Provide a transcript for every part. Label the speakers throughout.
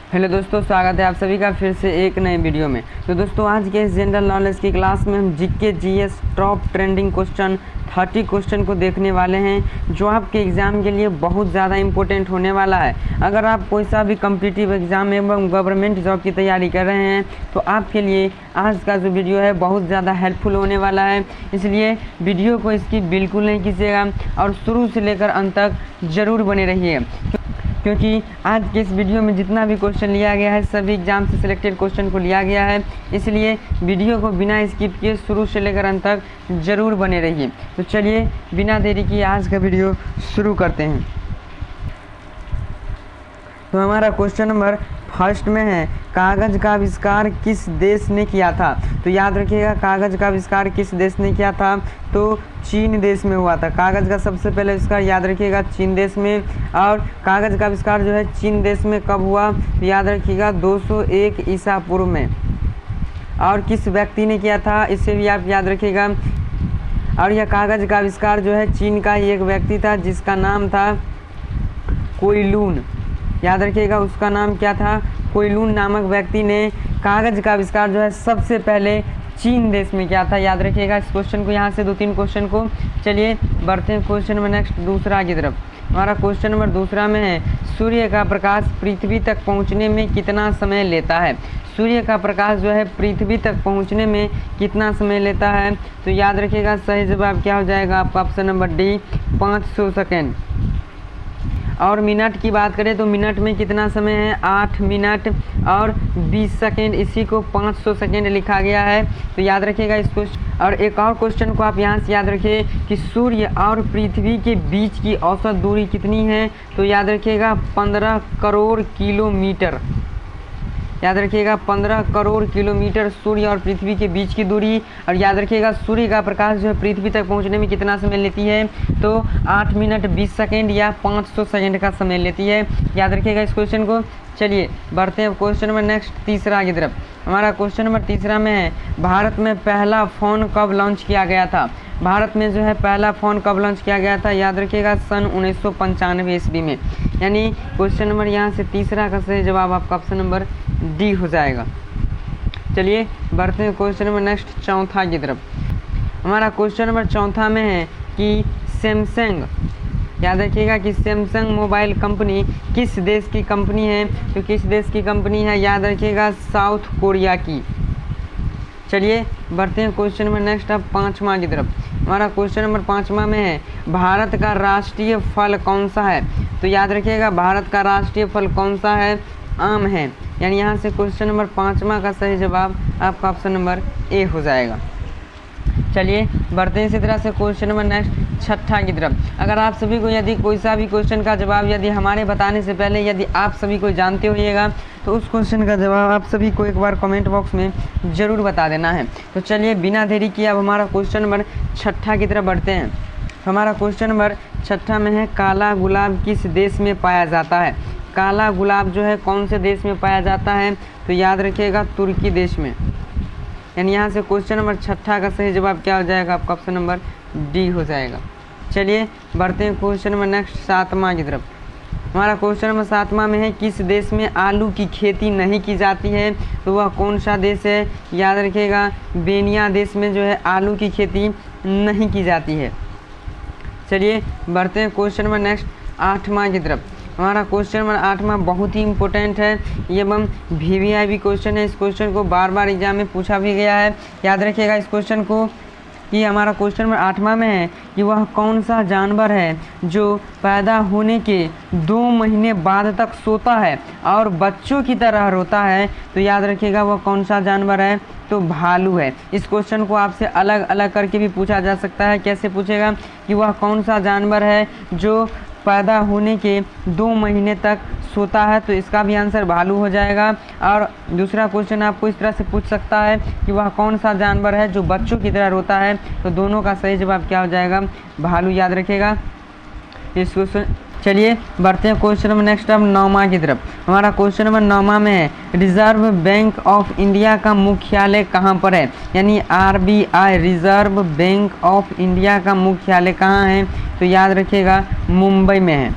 Speaker 1: Hello दोस्तों, स्वागत है आप सभी का फिर से एक नए वीडियो में। तो दोस्तों, आज के इस जनरल नॉलेज की क्लास में हम GK GS top trending question 30 question को देखने वाले हैं, जो आपके एग्ज़ाम के लिए बहुत ज़्यादा इंपॉर्टेंट होने वाला है। अगर आप कोई सा भी कॉम्पिटिटिव एग्ज़ाम एवं गवर्नमेंट जॉब की तैयारी कर रहे हैं तो आपके लिए आज का जो वीडियो है बहुत ज़्यादा हेल्पफुल होने वाला है। इसलिए वीडियो को इसकी बिल्कुल नहीं कीजिएगा और शुरू से लेकर अंत तक ज़रूर बने रहिए, क्योंकि आज के इस वीडियो में जितना भी क्वेश्चन लिया गया है सभी एग्जाम से सिलेक्टेड क्वेश्चन को लिया गया है। इसलिए वीडियो को बिना स्किप किए शुरू से लेकर अंत तक ज़रूर बने रहिए। तो चलिए बिना देरी किए आज का वीडियो शुरू करते हैं। तो हमारा क्वेश्चन नंबर फर्स्ट में है, कागज़ का आविष्कार किस देश ने किया था। तो याद रखिएगा, कागज़ का आविष्कार किस देश ने किया था, तो चीन देश में हुआ था। कागज़ का सबसे पहले आविष्कार याद रखिएगा चीन देश में। और कागज़ का आविष्कार जो है चीन देश में कब हुआ, तो याद रखिएगा 201 ईसा पूर्व में। और किस व्यक्ति ने किया था, इसे भी आप याद रखिएगा। और यह कागज़ का आविष्कार जो है चीन का ही एक व्यक्ति था जिसका नाम था कोई-लुन। याद रखिएगा उसका नाम क्या था, कोई-लुन नामक व्यक्ति ने कागज़ का आविष्कार जो है सबसे पहले चीन देश में किया था। याद रखिएगा इस क्वेश्चन को, यहाँ से 2-3 क्वेश्चन को। चलिए बढ़ते हैं क्वेश्चन नंबर नेक्स्ट दूसरा की तरफ। हमारा क्वेश्चन नंबर दूसरा में है, सूर्य का प्रकाश पृथ्वी तक पहुँचने में कितना समय लेता है। सूर्य का प्रकाश जो है पृथ्वी तक पहुँचने में कितना समय लेता है, तो याद रखिएगा सही जवाब क्या हो जाएगा आपका, ऑप्शन नंबर डी 500 सेकेंड। और मिनट की बात करें तो मिनट में कितना समय है, 8 मिनट और 20 सेकेंड। इसी को 500 सेकेंड लिखा गया है। तो याद रखिएगा इस क्वेश्चन। और एक और क्वेश्चन को आप यहाँ से याद रखिए कि सूर्य और पृथ्वी के बीच की औसत दूरी कितनी है, तो याद रखिएगा 15 करोड़ किलोमीटर। याद रखिएगा 15 करोड़ किलोमीटर सूर्य और पृथ्वी के बीच की दूरी। और याद रखिएगा सूर्य का प्रकाश जो है पृथ्वी तक पहुंचने में कितना समय लेती है, तो 8 मिनट 20 सेकेंड या 500 सेकेंड का समय लेती है। याद रखिएगा इस क्वेश्चन को। चलिए बढ़ते हैं क्वेश्चन नंबर नेक्स्ट तीसरा की तरफ। हमारा क्वेश्चन नंबर तीसरा में है, भारत में पहला फ़ोन कब लॉन्च किया गया था। भारत में जो है पहला फ़ोन कब लॉन्च किया गया था, याद रखिएगा सन 1995 ईस्वी में। यानी क्वेश्चन नंबर यहाँ से तीसरा का सही जवाब आपका ऑप्शन नंबर डी हो जाएगा। चलिए बढ़ते हैं क्वेश्चन नंबर नेक्स्ट चौथा की तरफ। हमारा क्वेश्चन नंबर चौथा में है कि सैमसंग, याद रखिएगा कि सैमसंग मोबाइल कंपनी किस देश की कंपनी है, तो किस देश की कंपनी है, याद रखिएगा साउथ कोरिया की। चलिए बढ़ते हैं क्वेश्चन नंबर नेक्स्ट अब पाँचवा की तरफ। हमारा क्वेश्चन नंबर पाँचवा में है, भारत का राष्ट्रीय फल कौन सा है। तो याद रखिएगा भारत का राष्ट्रीय फल कौन सा है, आम है। यानी यहाँ से क्वेश्चन नंबर पाँचवा का सही जवाब आपका ऑप्शन नंबर ए हो जाएगा। चलिए बढ़ते हैं इसी तरह से क्वेश्चन नंबर नेक्स्ट छठा की तरफ। अगर आप सभी को यदि कोई सा भी क्वेश्चन का जवाब यदि हमारे बताने से पहले यदि आप सभी को जानते होइएगा तो उस क्वेश्चन का जवाब आप सभी को एक बार कमेंट बॉक्स में ज़रूर बता देना है। तो चलिए बिना देरी किए अब हमारा क्वेश्चन नंबर छठा की तरफ बढ़ते हैं। तो हमारा क्वेश्चन नंबर छठा में है, काला गुलाब किस देश में पाया जाता है। काला गुलाब जो है कौन से देश में पाया जाता है, तो याद रखिएगा तुर्की देश में। यानी यहाँ से क्वेश्चन नंबर छठा का सही जवाब क्या हो जाएगा आपका ऑप्शन नंबर डी हो जाएगा। चलिए बढ़ते हैं क्वेश्चन नंबर नेक्स्ट सातवां की तरफ। हमारा क्वेश्चन नंबर सातवां में है, किस देश में आलू की खेती नहीं की जाती है, तो वह कौन सा देश है, याद रखिएगा बेनिया देश में जो है आलू की खेती नहीं की जाती है। चलिए बढ़ते हैं क्वेश्चन नंबर नेक्स्ट आठवां की तरफ। हमारा क्वेश्चन नंबर आठवां बहुत ही इंपॉर्टेंट है, ये एवं VVIP क्वेश्चन है। इस क्वेश्चन को बार बार एग्जाम में पूछा भी गया है। याद रखिएगा इस क्वेश्चन को कि हमारा क्वेश्चन नंबर आठवां में है कि वह कौन सा जानवर है जो पैदा होने के 2 महीने बाद तक सोता है और बच्चों की तरह रोता है। तो याद रखिएगा वह कौन सा जानवर है, तो भालू है। इस क्वेश्चन को आपसे अलग अलग करके भी पूछा जा सकता है। कैसे पूछेगा कि वह कौन सा जानवर है जो पैदा होने के 2 महीने तक सोता है, तो इसका भी आंसर भालू हो जाएगा। और दूसरा क्वेश्चन आपको इस तरह से पूछ सकता है कि वह कौन सा जानवर है जो बच्चों की तरह रोता है, तो दोनों का सही जवाब क्या हो जाएगा, भालू। याद रखिएगा इस क्वेश्चन। चलिए बढ़ते हैं क्वेश्चन नंबर नेक्स्ट अब 9वां की तरफ। हमारा क्वेश्चन नंबर 9वां में है, रिजर्व बैंक ऑफ इंडिया का मुख्यालय कहाँ पर है। यानी RBI reserve bank of India का मुख्यालय कहाँ है, तो याद रखिएगा मुंबई में है।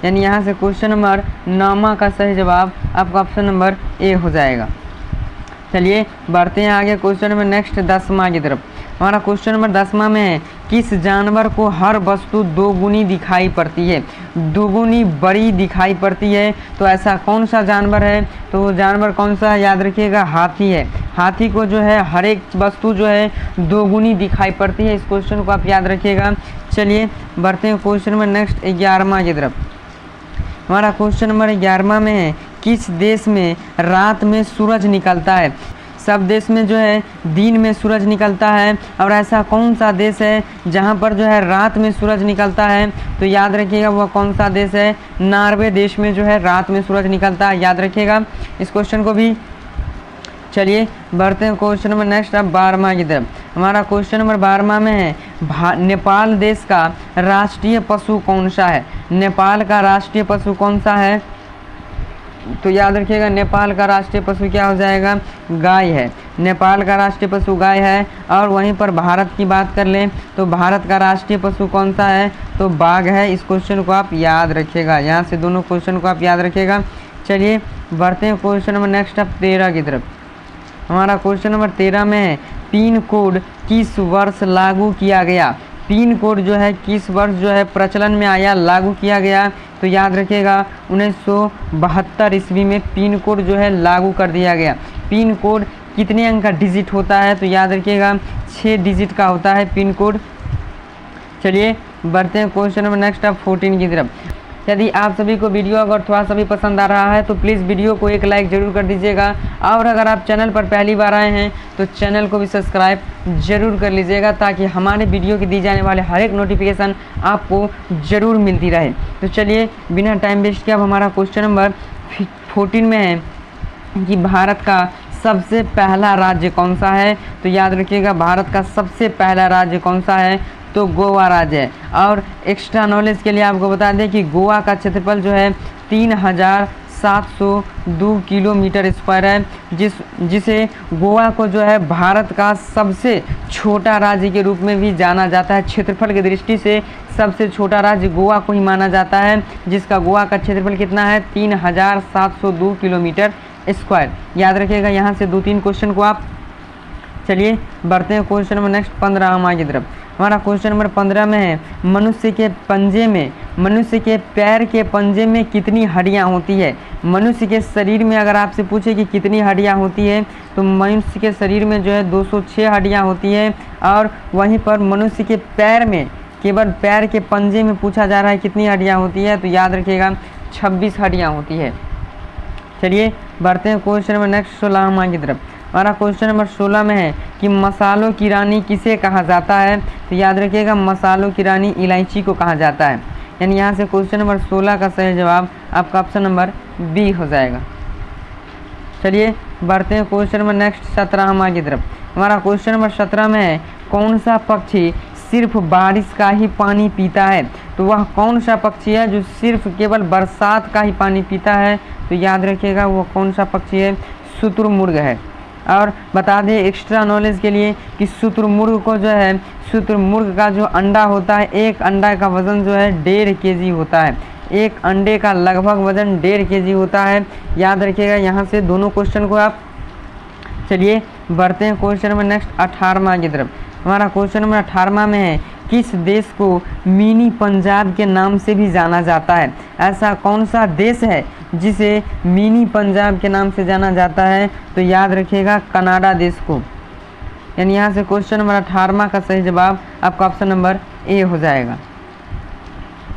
Speaker 1: यानी यहाँ से क्वेश्चन नंबर 9 का सही जवाब आपका ऑप्शन नंबर ए हो जाएगा। चलिए बढ़ते हैं आगे क्वेश्चन नंबर नेक्स्ट 10वां की तरफ। हमारा क्वेश्चन नंबर 10वां में है, किस जानवर को हर वस्तु दोगुनी दिखाई पड़ती है, दोगुनी बड़ी दिखाई पड़ती है? तो ऐसा कौन सा जानवर है? तो वो जानवर कौन सा है? याद रखिएगा, हाथी है। हाथी को जो है हर एक वस्तु जो है दोगुनी दिखाई पड़ती है। इस क्वेश्चन को आप याद रखिएगा। चलिए बढ़ते हैं क्वेश्चन नंबर नेक्स्ट 11वां की तरफ। हमारा क्वेश्चन नंबर 11वां में है, किस देश में रात में सूरज निकलता है? सब देश में जो है दिन में सूरज निकलता है, और ऐसा कौन सा देश है जहाँ पर जो है रात में सूरज निकलता है? तो याद रखिएगा वह कौन सा देश है? नॉर्वे देश में जो है रात में सूरज निकलता है। याद रखिएगा इस क्वेश्चन को भी। चलिए बढ़ते हैं क्वेश्चन नंबर नेक्स्ट अब 12वां की तरफ। हमारा क्वेश्चन नंबर 12वां में है, नेपाल देश का राष्ट्रीय पशु कौन सा है? नेपाल का राष्ट्रीय पशु कौन सा है? तो याद रखिएगा नेपाल का राष्ट्रीय पशु क्या हो जाएगा? गाय है। नेपाल का राष्ट्रीय पशु गाय है। और वहीं पर भारत की बात कर लें तो भारत का राष्ट्रीय पशु कौन सा है? तो बाघ है। इस क्वेश्चन को आप याद रखिएगा, यहाँ से दोनों क्वेश्चन को आप याद रखिएगा। चलिए बढ़ते हैं क्वेश्चन नंबर नेक्स्ट अब 13 की तरफ। हमारा क्वेश्चन नंबर 13 में है, पिन कोड किस वर्ष लागू किया गया? पिन कोड जो है किस वर्ष जो है प्रचलन में आया, लागू किया गया? तो याद रखिएगा 1972 ईस्वी में पिन कोड जो है लागू कर दिया गया। पिन कोड कितने अंक का डिजिट होता है? तो याद रखिएगा 6 डिजिट का होता है पिन कोड। चलिए बढ़ते हैं क्वेश्चन नंबर नेक्स्ट अब 14 की तरफ। यदि आप सभी को वीडियो अगर थोड़ा सा भी पसंद आ रहा है तो प्लीज़ वीडियो को एक लाइक ज़रूर कर दीजिएगा, और अगर आप चैनल पर पहली बार आए हैं तो चैनल को भी सब्सक्राइब ज़रूर कर लीजिएगा, ताकि हमारे वीडियो की दी जाने वाले हर एक नोटिफिकेशन आपको ज़रूर मिलती रहे। तो चलिए बिना टाइम वेस्ट किए अब हमारा क्वेश्चन नंबर 14 में है कि भारत का सबसे पहला राज्य कौन सा है? तो याद रखिएगा भारत का सबसे पहला राज्य कौन सा है? तो गोवा राज्य है। और एक्स्ट्रा नॉलेज के लिए आपको बता दें कि गोवा का क्षेत्रफल जो है 3702 किलोमीटर स्क्वायर है, जिसे गोवा को जो है भारत का सबसे छोटा राज्य के रूप में भी जाना जाता है। क्षेत्रफल की दृष्टि से सबसे छोटा राज्य गोवा को ही माना जाता है, जिसका गोवा का क्षेत्रफल कितना है? 3702 किलोमीटर स्क्वायर। याद रखिएगा यहाँ से 2-3 क्वेश्चन को आप। चलिए बढ़ते हैं क्वेश्चन नंबर नेक्स्ट 15वां की तरफ। हमारा क्वेश्चन नंबर 15 में है, मनुष्य के पैर के पंजे में कितनी हड्डियां होती है? मनुष्य के शरीर में अगर आपसे पूछे कि कितनी हड्डियां होती है, तो मनुष्य के शरीर में जो है 206 हड्डियां होती है। और वहीं पर मनुष्य के पैर में, केवल पैर के पंजे में पूछा जा रहा है कितनी हड्डियां होती है? तो याद रखिएगा 26 हड्डियां होती है। चलिए बढ़ते हैं क्वेश्चन नंबर नेक्स्ट 16वां की तरफ। हमारा क्वेश्चन नंबर 16 में है कि मसालों की रानी किसे कहा जाता है? तो याद रखिएगा मसालों की रानी इलायची को कहा जाता है। यानी यहाँ से क्वेश्चन नंबर 16 का सही जवाब आपका ऑप्शन नंबर बी हो जाएगा। चलिए बढ़ते हैं क्वेश्चन नंबर नेक्स्ट 17वां की तरफ। हमारा क्वेश्चन नंबर 17 में है, कौन सा पक्षी सिर्फ बारिश का ही पानी पीता है? तो वह कौन सा पक्षी है जो सिर्फ केवल बरसात का ही पानी पीता है? तो याद रखिएगा वो कौन सा पक्षी है? शुतुरमुर्ग है। और बता दें एक्स्ट्रा नॉलेज के लिए कि शुतुरमुर्ग को जो है, शुतुरमुर्ग का जो अंडा होता है, एक अंडा का वज़न जो है 1.5 kg होता है। एक अंडे का लगभग वज़न 1.5 kg होता है। याद रखिएगा यहाँ से दोनों क्वेश्चन को आप। चलिए बढ़ते हैं क्वेश्चन नंबर नेक्स्ट 18वां की तरफ। हमारा क्वेश्चन नंबर 18वां में है, किस देश को मिनी पंजाब के नाम से भी जाना जाता है? ऐसा कौन सा देश है जिसे मिनी पंजाब के नाम से जाना जाता है? तो याद रखिएगा कनाडा देश को। यानी यहाँ से क्वेश्चन नंबर 18वां का सही जवाब आपका ऑप्शन नंबर ए हो जाएगा।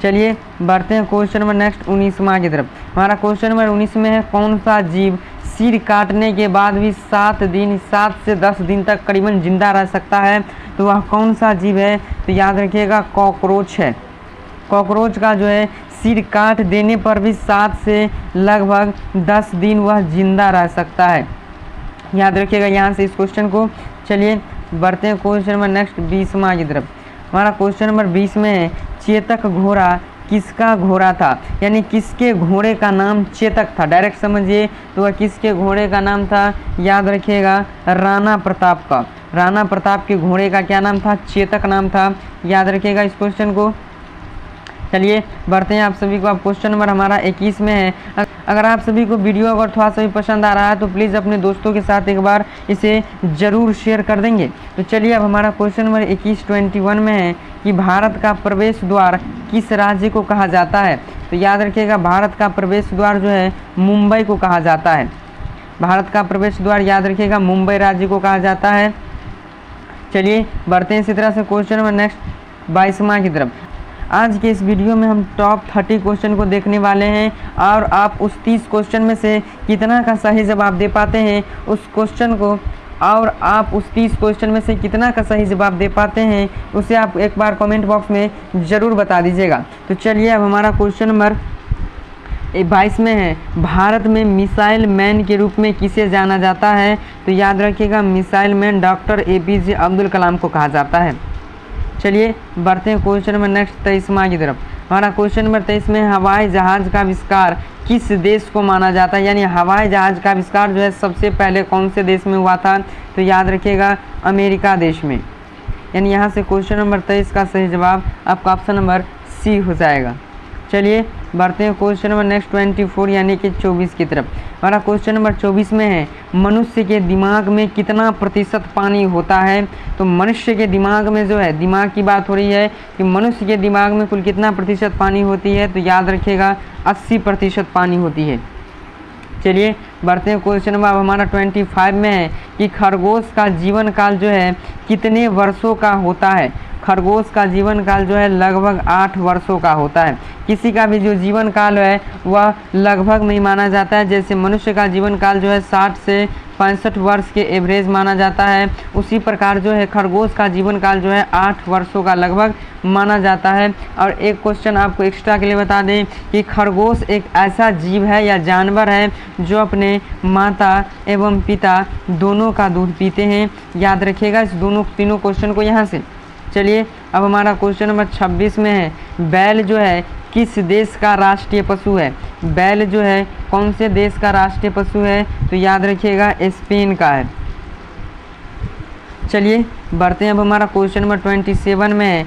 Speaker 1: चलिए बढ़ते हैं क्वेश्चन नंबर नेक्स्ट 19वां की तरफ। हमारा क्वेश्चन नंबर 19 में है, कौन सा जीव सिर काटने के बाद भी 7 से 10 दिन तक करीबन जिंदा रह सकता है? तो वह कौन सा जीव है? तो याद रखिएगा कॉकरोच है। कॉकरोच का जो है सिर काट देने पर भी 7 से लगभग 10 दिन वह जिंदा रह सकता है। याद रखिएगा यहाँ से इस क्वेश्चन को। चलिए बढ़ते हैं क्वेश्चन नंबर नेक्स्ट 20वां की तरफ। हमारा क्वेश्चन नंबर 20 में है, चेतक घोड़ा किसका घोड़ा था? यानी किसके घोड़े का नाम चेतक था? डायरेक्ट समझिए, तो वह किसके घोड़े का नाम था? याद रखिएगा राणा प्रताप का। राणा प्रताप के घोड़े का क्या नाम था? चेतक नाम था। याद रखिएगा इस क्वेश्चन को। चलिए बढ़ते हैं आप सभी को। अब क्वेश्चन नंबर हमारा 21 में है। अगर आप सभी को वीडियो अगर थोड़ा सा भी पसंद आ रहा है तो प्लीज़ अपने दोस्तों के साथ एक बार इसे ज़रूर शेयर कर देंगे। तो चलिए अब हमारा क्वेश्चन नंबर 21 में है कि भारत का प्रवेश द्वार किस राज्य को कहा जाता है। तो याद रखिएगा भारत का प्रवेश द्वार जो है मुंबई को कहा जाता है। भारत का प्रवेश द्वार याद रखिएगा मुंबई राज्य को कहा जाता है। चलिए बढ़ते हैं इसी तरह से क्वेश्चन नंबर नेक्स्ट 22वां की तरफ। आज के इस वीडियो में हम टॉप 30 क्वेश्चन को देखने वाले हैं और आप उस 30 क्वेश्चन में से कितना का सही जवाब दे पाते हैं उस क्वेश्चन को, और आप उस 30 क्वेश्चन में से कितना का सही जवाब दे पाते हैं उसे आप एक बार कमेंट बॉक्स में ज़रूर बता दीजिएगा। तो चलिए अब हमारा क्वेश्चन नंबर 22 में है, भारत में मिसाइल मैन के रूप में किसे जाना जाता है। तो याद रखिएगा missile man doctor APJ Abdul Kalam को कहा जाता है। चलिए बढ़ते हैं क्वेश्चन नंबर नेक्स्ट 23वां की तरफ। हमारा क्वेश्चन नंबर 23 में हवाई जहाज़ का आविष्कार किस देश को माना जाता है, यानी हवाई जहाज़ का आविष्कार जो है सबसे पहले कौन से देश में हुआ था। तो याद रखिएगा अमेरिका देश में। यानी यहाँ से क्वेश्चन नंबर 23 का सही जवाब आपका ऑप्शन नंबर C हो जाएगा। चलिए बढ़ते हैं क्वेश्चन नंबर नेक्स्ट 24 यानी कि 24 की तरफ। हमारा क्वेश्चन नंबर 24 में है, मनुष्य के दिमाग में कितना प्रतिशत पानी होता है। तो मनुष्य के दिमाग में जो है, दिमाग की बात हो रही है कि मनुष्य के दिमाग में कुल कितना प्रतिशत पानी होती है। तो याद रखिएगा 80% पानी होती है। चलिए बढ़ते हैं क्वेश्चन नंबर अब हमारा 25 में है कि खरगोश का जीवन काल जो है कितने वर्षों का होता है। खरगोश का जीवन काल जो है लगभग 8 वर्षों का होता है। किसी का भी जो जीवन काल है वह लगभग नहीं माना जाता है। जैसे मनुष्य का जीवन काल जो है 60 से 65 वर्ष के एवरेज माना जाता है, उसी प्रकार जो है खरगोश का जीवन काल जो है 8 वर्षों का लगभग माना जाता है। और एक क्वेश्चन आपको एक्स्ट्रा के लिए बता दें कि खरगोश एक ऐसा जीव है या जानवर है जो अपने माता एवं पिता दोनों का दूध पीते हैं। याद रखिएगा इस तीनों क्वेश्चन को यहाँ से। चलिए अब हमारा क्वेश्चन नंबर 26 में है, बैल जो है किस देश का राष्ट्रीय पशु है। बैल जो है कौन से देश का राष्ट्रीय पशु है। तो याद रखिएगा स्पेन का है। चलिए बढ़ते हैं अब हमारा क्वेश्चन नंबर 27 में है।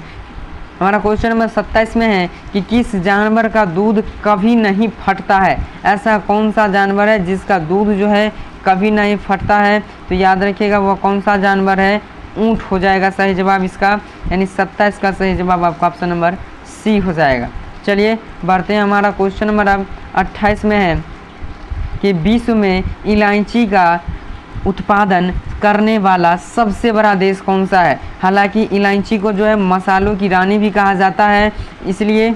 Speaker 1: हमारा क्वेश्चन नंबर 27 में है कि किस जानवर का दूध कभी नहीं फटता है। ऐसा कौन सा जानवर है जिसका दूध जो है कभी नहीं फटता है। तो याद रखिएगा वह कौन सा जानवर है, ऊँट हो जाएगा सही जवाब इसका। यानी 27 का सही जवाब आपका ऑप्शन नंबर C हो जाएगा। चलिए बढ़ते हैं हमारा क्वेश्चन नंबर अब 28 में है कि विश्व में इलायची का उत्पादन करने वाला सबसे बड़ा देश कौन सा है। हालांकि इलायची को जो है मसालों की रानी भी कहा जाता है, इसलिए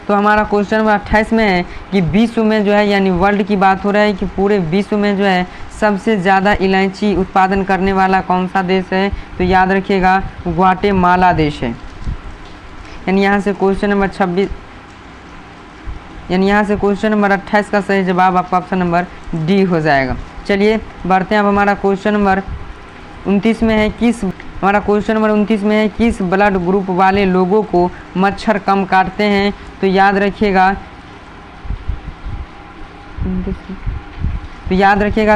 Speaker 1: तो हमारा क्वेश्चन नंबर 28 में है कि विश्व में जो है यानी वर्ल्ड की बात हो रहा है कि पूरे विश्व में जो है सबसे ज़्यादा इलायची उत्पादन करने वाला कौन सा देश है। तो याद रखिएगा ग्वाटेमाला देश है। यानी यहाँ से क्वेश्चन नंबर 28 का सही जवाब आपका ऑप्शन नंबर D हो जाएगा। चलिए बढ़ते हैं अब हमारा क्वेश्चन नंबर 29 में है किस ब्लड ग्रुप वाले लोगों को मच्छर कम काटते हैं। तो याद रखिएगा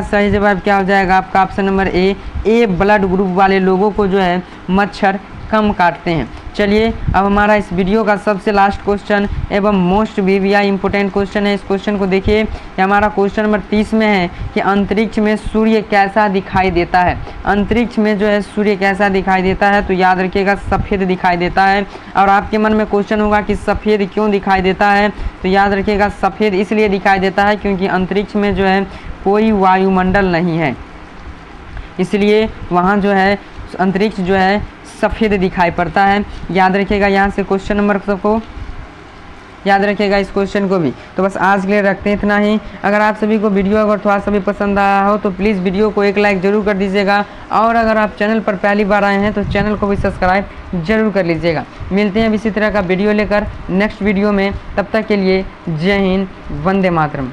Speaker 1: सही जवाब क्या हो जाएगा आपका option number A blood group वाले लोगों को जो है मच्छर कम काटते हैं। चलिए अब हमारा इस वीडियो का सबसे लास्ट क्वेश्चन एवं मोस्ट VVI इम्पोर्टेंट क्वेश्चन है। इस क्वेश्चन को देखिए, ये हमारा क्वेश्चन नंबर 30 में है कि अंतरिक्ष में सूर्य कैसा दिखाई देता है। अंतरिक्ष में जो है सूर्य कैसा दिखाई देता है। तो याद रखिएगा सफ़ेद दिखाई देता है। और आपके मन में क्वेश्चन होगा कि सफ़ेद क्यों दिखाई देता है। तो याद रखिएगा सफ़ेद इसलिए दिखाई देता है क्योंकि अंतरिक्ष में जो है कोई वायुमंडल नहीं है, इसलिए वहाँ जो है अंतरिक्ष जो है सफ़ेद दिखाई पड़ता है। याद रखिएगा यहाँ से क्वेश्चन नंबर सबको याद रखिएगा इस क्वेश्चन को भी। तो बस आज के लिए रखते हैं इतना ही। अगर आप सभी को वीडियो अगर थोड़ा सा भी पसंद आया हो तो प्लीज़ वीडियो को एक लाइक ज़रूर कर दीजिएगा। और अगर आप चैनल पर पहली बार आए हैं तो चैनल को भी सब्सक्राइब ज़रूर कर लीजिएगा। मिलते हैं इसी तरह का वीडियो लेकर नेक्स्ट वीडियो में। तब तक के लिए जय हिंद, वंदे मातरम।